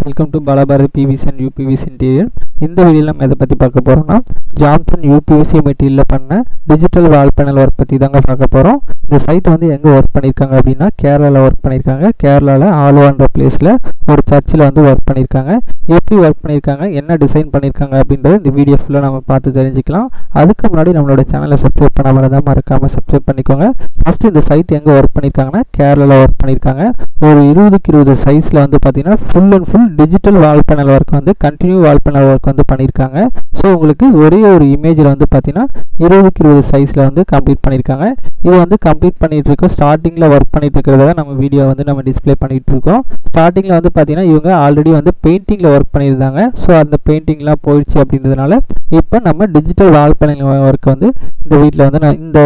Welcome to Balabharathi PVC and UPVC interior. இந்த வீடியோவில் நம்ம எதை பற்றி பார்க்க போகிறோம்னா ஜாம்சன் யூபிவிசி மெட்டீரியலில் பண்ண டிஜிட்டல் வால் பேனல் ஒர்க் பற்றி தாங்க பார்க்க போகிறோம். இந்த சைட் வந்து எங்கே ஒர்க் பண்ணியிருக்காங்க அப்படின்னா கேரளாவில் ஒர்க் பண்ணியிருக்காங்க. கேரளாவில் ஆலுவான்ற பிளேஸில் ஒரு சர்ச்சில் வந்து ஒர்க் பண்ணியிருக்காங்க. எப்படி ஒர்க் பண்ணியிருக்காங்க, என்ன டிசைன் பண்ணியிருக்காங்க அப்படின்றது இந்த வீடியோ ஃபுல்லாக நம்ம பார்த்து தெரிஞ்சுக்கலாம். அதுக்கு முன்னாடி நம்மளோட சேனலை சப்ஸ்கிரைப் பண்ணாமல் தான் மறக்காமல் சப்ஸ்கிரைப் பண்ணிக்கோங்க. ஃபஸ்ட்டு இந்த சைட் எங்கே ஒர்க் பண்ணியிருக்காங்கன்னா கேரளாவில் ஒர்க் பண்ணியிருக்காங்க. ஒரு 20x20 சைஸில் வந்து பார்த்தீங்கன்னா full and full digital wall panel work வந்து கண்டினியூ வால் பேனல் ஒர்க் வந்து பண்ணியிருக்காங்க. ஸோ உங்களுக்கு ஒரே ஒரு இமேஜில் வந்து பார்த்தீங்கன்னா 20x20 சைஸில் வந்து கம்ப்ளீட் பண்ணியிருக்காங்க. இது வந்து கம்ப்ளீட் பண்ணிட்டு இருக்கோம். ஸ்டார்டிங்கில் ஒர்க் பண்ணிட்டு இருக்கிறத நம்ம வீடியோ வந்து நம்ம டிஸ்பிளே பண்ணிட்டு இருக்கோம். ஸ்டார்டிங்கில் வந்து பார்த்தீங்கன்னா இவங்க ஆல்ரெடி வந்து பெயிண்டிங்கில் ஒர்க் பண்ணியிருந்தாங்க. ஸோ அந்த பெயிண்டிங்லாம் போயிடுச்சு அப்படின்றதுனால இப்போ நம்ம டிஜிட்டல் வால் பேனல் ஒர்க் வந்து இந்த வீட்டில் வந்து இந்த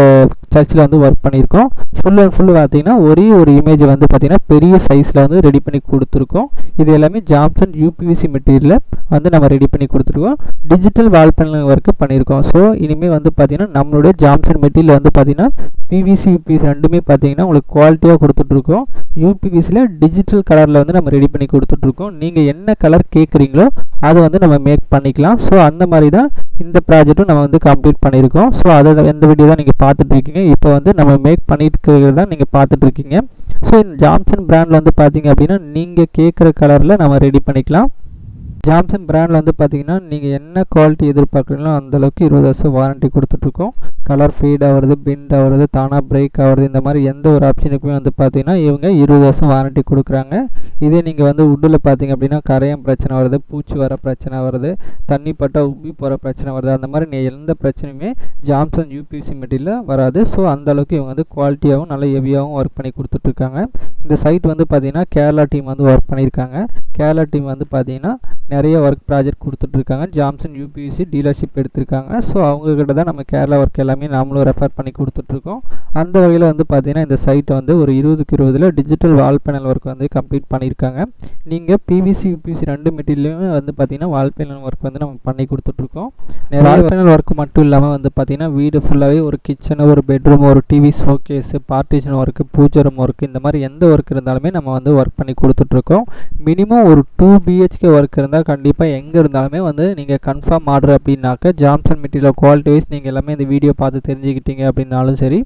சர்ச்சில் வந்து ஒர்க் பண்ணியிருக்கோம். ஃபுல் அண்ட் ஃபுல் பார்த்தீங்கன்னா ஒரே ஒரு இமேஜ் வந்து பார்த்தீங்கன்னா பெரிய சைஸில் வந்து ரெடி பண்ணி கொடுத்துருக்கோம். இது எல்லாமே ஜாம்சன் யூபிவிசி மெட்டீரியலில் வந்து நம்ம ரெடி பண்ணி கொடுத்துருக்கோம். டிஜிட்டல் வால் பேனல் ஒர்க்கு பண்ணியிருக்கோம். ஸோ இனிமேல் வந்து பார்த்தீங்கன்னா நம்மளுடைய ஜாம்சன் மெட்டீரியல் வந்து பார்த்தீங்கன்னா பிவிசி யூபிவிசி ரெண்டுமே பார்த்தீங்கன்னா உங்களுக்கு குவாலிட்டியாக கொடுத்துட்ருக்கோம். யூபிவிசியில் டிஜிட்டல் கலரில் வந்து நம்ம ரெடி பண்ணி கொடுத்துட்ருக்கோம். நீங்கள் என்ன கலர் கேட்குறீங்களோ அதை வந்து நம்ம மேக் பண்ணிக்கலாம். ஸோ அந்த மாதிரி தான் இந்த ப்ராஜெக்ட்டும் நம்ம வந்து கம்ப்ளீட் பண்ணியிருக்கோம். ஸோ அதை எந்த வீடியோ தான் நீங்கள் பார்த்துட்ருக்கீங்க. இப்போ வந்து நம்ம மேக் பண்ணிட்டு இருக்கிறது தான் நீங்கள் பார்த்துட்ருக்கீங்க. ஸோ இந்த ஜாம்சன் பிராண்டில் வந்து பார்த்தீங்க அப்படின்னா நீங்கள் கேட்குற கலரில் நம்ம ரெடி பண்ணிக்கலாம். ஜாம்சன் பிராண்டில் வந்து பார்த்தீங்கன்னா நீங்கள் என்ன குவாலிட்டி எதிர்பார்க்குறீங்களோ அந்தளவுக்கு 20 வருஷம் வாரண்ட்டி கொடுத்துட்ருக்கோம். கலர் ஃபேட் ஆகிறது, பெண்ட் ஆகிறது, தானாக பிரேக் ஆகிறது, இந்த மாதிரி எந்த ஒரு ஆப்ஷனுக்குமே வந்து பார்த்தீங்கன்னா இவங்க 20 வருஷம் வாரண்ட்டி கொடுக்குறாங்க. இதே நீங்கள் வந்து உட்டில் பார்த்தீங்க அப்படின்னா கரையம் பிரச்சனை வருது, பூச்சி வர பிரச்சனை வருது, தண்ணி பட்டால் உப்பி போகிற பிரச்சனை வருது, அந்த மாதிரி எந்த பிரச்சனையுமே ஜாம்சன் யூபிவிசி மெட்டீரியலில் வராது. ஸோ அந்தளவுக்கு இவங்க வந்து குவாலிட்டியாகவும் நல்ல ஹெவியாகவும் ஒர்க் பண்ணி கொடுத்துட்ருக்காங்க. இந்த சைட் வந்து பார்த்தீங்கன்னா கேரளா டீம் வந்து ஒர்க் பண்ணியிருக்காங்க. கேரளா டீம் வந்து பார்த்தீங்கன்னா நிறைய ஒர்க் ப்ராஜெக்ட் கொடுத்துட்ருக்காங்க. ஜாம்சன் யூபிவிசி டீலர்ஷிப் எடுத்திருக்காங்க. ஸோ அவங்கக்கிட்ட தான் நம்ம கேரளா ஒர்க் எல்லாமே நாமளும் ரெஃபர் பண்ணி கொடுத்துட்ருக்கோம். அந்த வகையில் வந்து பார்த்தீங்கன்னா இந்த சைட்டை வந்து ஒரு 20x20 டிஜிட்டல் வால் பேனல் ஒர்க் வந்து கம்ப்ளீட் பண்ணியிருக்காங்க. நீங்கள் பிவிசி யூபிவிசி ரெண்டு மெட்டீரியலுமே வந்து பார்த்தீங்கன்னா வால் பேனல் ஒர்க் வந்து நம்ம பண்ணி கொடுத்துட்ருக்கோம். வால் பேனல் ஒர்க் மட்டும் இல்லாமல் வந்து பார்த்தீங்கன்னா வீடு ஃபுல்லாகவே ஒரு கிச்சனு, ஒரு பெட்ரூம், ஒரு டிவி ஷோகேஸு, பார்ட்டிஷன் ஒர்க்கு, பூஜை ரூம் ஒர்க்கு, இந்த மாதிரி எந்த ஒர்க் இருந்தாலுமே நம்ம வந்து ஒர்க் பண்ணி கொடுத்துட்ருக்கோம். மினிமம் ஒரு 2 BHK ஒர்க் இருந்தால் கண்டிப்பாக எங்கே இருந்தாலுமே வந்து நீங்கள் கன்ஃபார்ம் ஆர்டர் அப்படின்னாக்க ஜாம்சன் மெட்டீரியல் குவாலிட்டி வைஸ் நீங்கள் எல்லாமே இந்த வீடியோ பார்த்து தெரிஞ்சுக்கிட்டீங்க அப்படின்னாலும் சரி,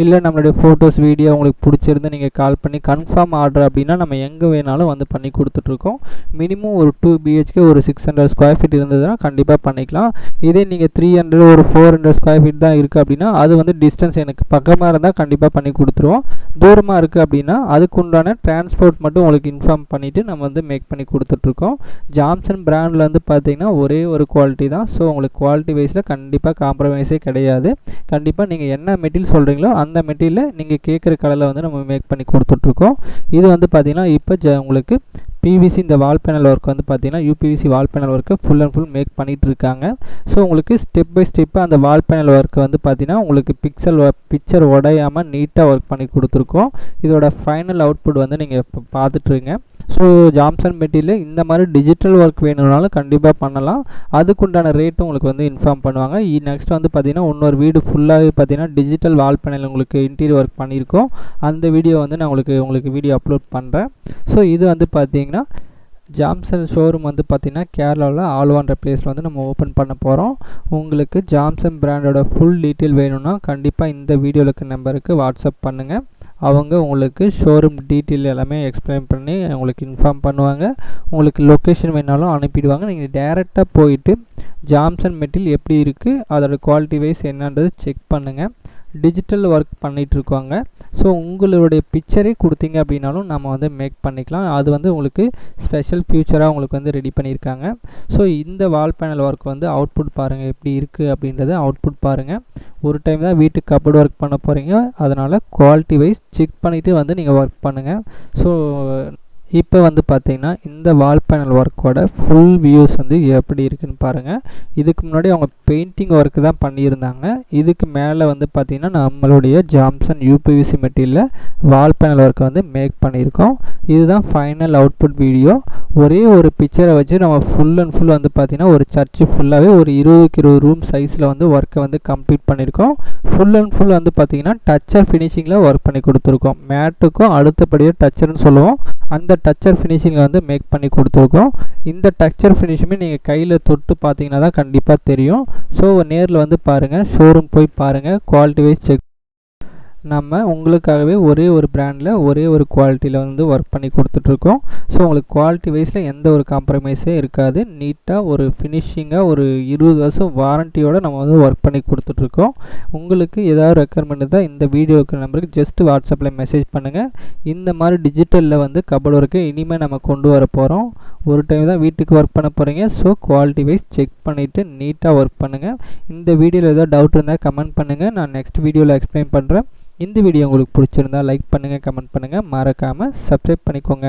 இல்லை நம்மளுடைய ஃபோட்டோஸ் வீடியோ உங்களுக்கு பிடிச்சிருந்து நீங்கள் கால் பண்ணி கன்ஃபார்ம் ஆர்டர் அப்படின்னா நம்ம எங்கே வேணாலும் வந்து பண்ணி கொடுத்துட்ருக்கோம். மினிமம் ஒரு 2 BHK ஒரு 600 ஸ்கொயர் ஃபீட் இருந்ததுன்னா கண்டிப்பாக பண்ணிக்கலாம். இதே நீங்கள் 300 ஒரு 400 ஸ்கொயர் ஃபீட் தான் இருக்குது அப்படின்னா அது வந்து டிஸ்டன்ஸ் எனக்கு பக்கமாக இருந்தால் கண்டிப்பாக பண்ணி கொடுத்துருவோம். தூரமாக இருக்குது அப்படின்னா அதுக்குண்டான டிரான்ஸ்போர்ட் மட்டும் உங்களுக்கு இன்ஃபார்ம் பண்ணிவிட்டு நம்ம வந்து மேக் பண்ணி கொடுத்துட்ருக்கோம். ஜாம்சன் பிராண்டில் வந்து பார்த்தீங்கன்னா ஒரே ஒரு குவாலிட்டி தான். ஸோ உங்களுக்கு குவாலிட்டி வைஸில் கண்டிப்பாக காம்ப்ரமைஸே கிடையாது. கண்டிப்பாக நீங்கள் என்ன மெட்டீரியல் சொல்கிறீங்களோ அந்த மெட்டீரியலை நீங்கள் கேட்குற கலரில் வந்து நம்ம மேக் பண்ணி கொடுத்துட்ருக்கோம். இது வந்து பார்த்தீங்கன்னா இப்போ உங்களுக்கு பிவிசி இந்த வால் பேனல் ஒர்க் வந்து பார்த்தீங்கன்னா UPVC wall panel work full and full make பண்ணிகிட்டு இருக்காங்க. ஸோ உங்களுக்கு ஸ்டெப் பை ஸ்டெப்பாக அந்த வால் பேனல் ஒர்க்கு வந்து பார்த்தீங்கன்னா உங்களுக்கு பிக்சர் உடையாமல் நீட்டாக ஒர்க் பண்ணி கொடுத்துருக்கோம். இதோட ஃபைனல் அவுட்புட் வந்து நீங்கள் இப்போ பார்த்துட்ருங்க. ஸோ ஜாம்சன் மெட்டீரியல் இந்த மாதிரி டிஜிட்டல் ஒர்க் வேணும்னாலும் கண்டிப்பாக பண்ணலாம். அதுக்குண்டான ரேட்டும் உங்களுக்கு வந்து இன்ஃபார்ம் பண்ணுவாங்க. நெக்ஸ்ட் வந்து பார்த்தீங்கன்னா இன்னொரு வீடு ஃபுல்லாகவே பார்த்தீங்கன்னா டிஜிட்டல் வால் பேனல் உங்களுக்கு இன்டீரியர் ஒர்க் பண்ணியிருக்கோம். அந்த வீடியோ வந்து நான் உங்களுக்கு வீடியோ அப்லோட் பண்ணுறேன். ஸோ இது வந்து பார்த்தீங்கன்னா ஜாம்சன் ஷோரூம் வந்து பார்த்திங்கன்னா கேரளாவில் ஆலுவான்ற பிளேஸில் வந்து நம்ம ஓப்பன் பண்ண போகிறோம். உங்களுக்கு ஜாம்சன் பிராண்டோட ஃபுல் டீட்டெயில் வேணும்னா கண்டிப்பாக இந்த வீடியோவில் இருக்க நம்பருக்கு வாட்ஸ்அப் பண்ணுங்கள். அவங்க உங்களுக்கு ஷோரூம் டீட்டெயில் எல்லாமே எக்ஸ்பிளைன் பண்ணி உங்களுக்கு இன்ஃபார்ம் பண்ணுவாங்க. உங்களுக்கு லொக்கேஷன் வேணாலும் அனுப்பிடுவாங்க. நீங்கள் டேரெக்டாக போயிட்டு ஜாம்சன் மெட்டீரியல் எப்படி இருக்குது, அதோட குவாலிட்டி வைஸ் என்னன்றது செக் பண்ணுங்கள். டிஜிட்டல் ஒர்க் பண்ணிகிட்ருக்காங்க. ஸோ உங்களுடைய பிக்சரே கொடுத்தீங்க அப்படின்னாலும் நம்ம வந்து மேக் பண்ணிக்கலாம். அது வந்து உங்களுக்கு ஸ்பெஷல் ஃபியூச்சராக உங்களுக்கு வந்து ரெடி பண்ணியிருக்காங்க. ஸோ இந்த வால் பேனல் ஒர்க் வந்து அவுட்புட் பாருங்கள் எப்படி இருக்குது அப்படின்றத அவுட்புட் பாருங்கள். ஒரு டைம் தான் வீட்டுக்கு கப்போர்டு ஒர்க் பண்ண போகிறீங்க, அதனால் குவாலிட்டி வைஸ் செக் பண்ணிவிட்டு வந்து நீங்கள் ஒர்க் பண்ணுங்கள். ஸோ இப்போ வந்து பார்த்தீங்கன்னா இந்த வால் பேனல் ஒர்க்கோட ஃபுல் வியூஸ் வந்து எப்படி இருக்குன்னு பாருங்கள். இதுக்கு முன்னாடி அவங்க பெயிண்டிங் ஒர்க்கு தான் பண்ணியிருந்தாங்க. இதுக்கு மேலே வந்து பார்த்திங்கன்னா நம்மளுடைய ஜாம்சன் யூபிவிசி மெட்டீரியலில் வால் பேனல் ஒர்க்கை வந்து மேக் பண்ணியிருக்கோம். இதுதான் ஃபைனல் அவுட்புட் வீடியோ. ஒரே ஒரு பிக்சரை வச்சு நம்ம ஃபுல் அண்ட் ஃபுல் வந்து பார்த்திங்கன்னா ஒரு சர்ச்சு ஃபுல்லாகவே ஒரு 20x20 ரூம் சைஸில் வந்து ஒர்க்கை வந்து கம்ப்ளீட் பண்ணியிருக்கோம். ஃபுல் அண்ட் ஃபுல் வந்து பார்த்திங்கன்னா டச்சர் ஃபினிஷிங்கில் ஒர்க் பண்ணி கொடுத்துருக்கோம். மேட்டுக்கும் அடுத்தபடியாக டச்சர்னு சொல்லுவோம். அந்த டச்சர் ஃபினிஷிங்கில் வந்து மேக் பண்ணி கொடுத்துருக்கோம். இந்த டச்சர் ஃபினிஷுமே நீங்கள் கையில் தொட்டு பார்த்தீங்கன்னா தான் கண்டிப்பாக தெரியும். ஸோ நேரில் வந்து பாருங்கள், ஷோரூம் போய் பாருங்கள், குவாலிட்டி வைஸ் செக். நம்ம உங்களுக்காகவே ஒரே ஒரு பிராண்டில் ஒரே ஒரு குவாலிட்டியில் வந்து ஒர்க் பண்ணி கொடுத்துட்ருக்கோம். ஸோ உங்களுக்கு குவாலிட்டி வைஸில் எந்த ஒரு காம்ப்ரமைஸே இருக்காது. நீட்டாக ஒரு ஃபினிஷிங்காக ஒரு 20 வருஷம் வாரண்டியோடு நம்ம வந்து ஒர்க் பண்ணி கொடுத்துட்ருக்கோம். உங்களுக்கு ஏதாவது ரெக்குயர்மெண்ட் தான் இந்த வீடியோக்கு நம்பருக்கு ஜஸ்ட் வாட்ஸ்அப்பில் மெசேஜ் பண்ணுங்கள். இந்த மாதிரி டிஜிட்டலில் வந்து கபோர்ட் ஒர்க்கு இனிமேல் நம்ம கொண்டு வர போகிறோம். ஒரு டைம் தான் வீட்டுக்கு ஒர்க் பண்ண போகிறீங்க. ஸோ குவாலிட்டி வைஸ் செக் பண்ணிவிட்டு நீட்டாக ஒர்க் பண்ணுங்கள். இந்த வீடியோவில் ஏதாவது டவுட் இருந்தால் கமெண்ட் பண்ணுங்கள், நான் நெக்ஸ்ட் வீடியோவில் எக்ஸ்பிளைன் பண்ணுறேன். இந்த வீடியோ உங்களுக்கு பிடிச்சிருந்தா லைக் பண்ணுங்கள், கமெண்ட் பண்ணுங்கள், மறக்காமல் சப்ஸ்கிரைப் பண்ணிக்கோங்க.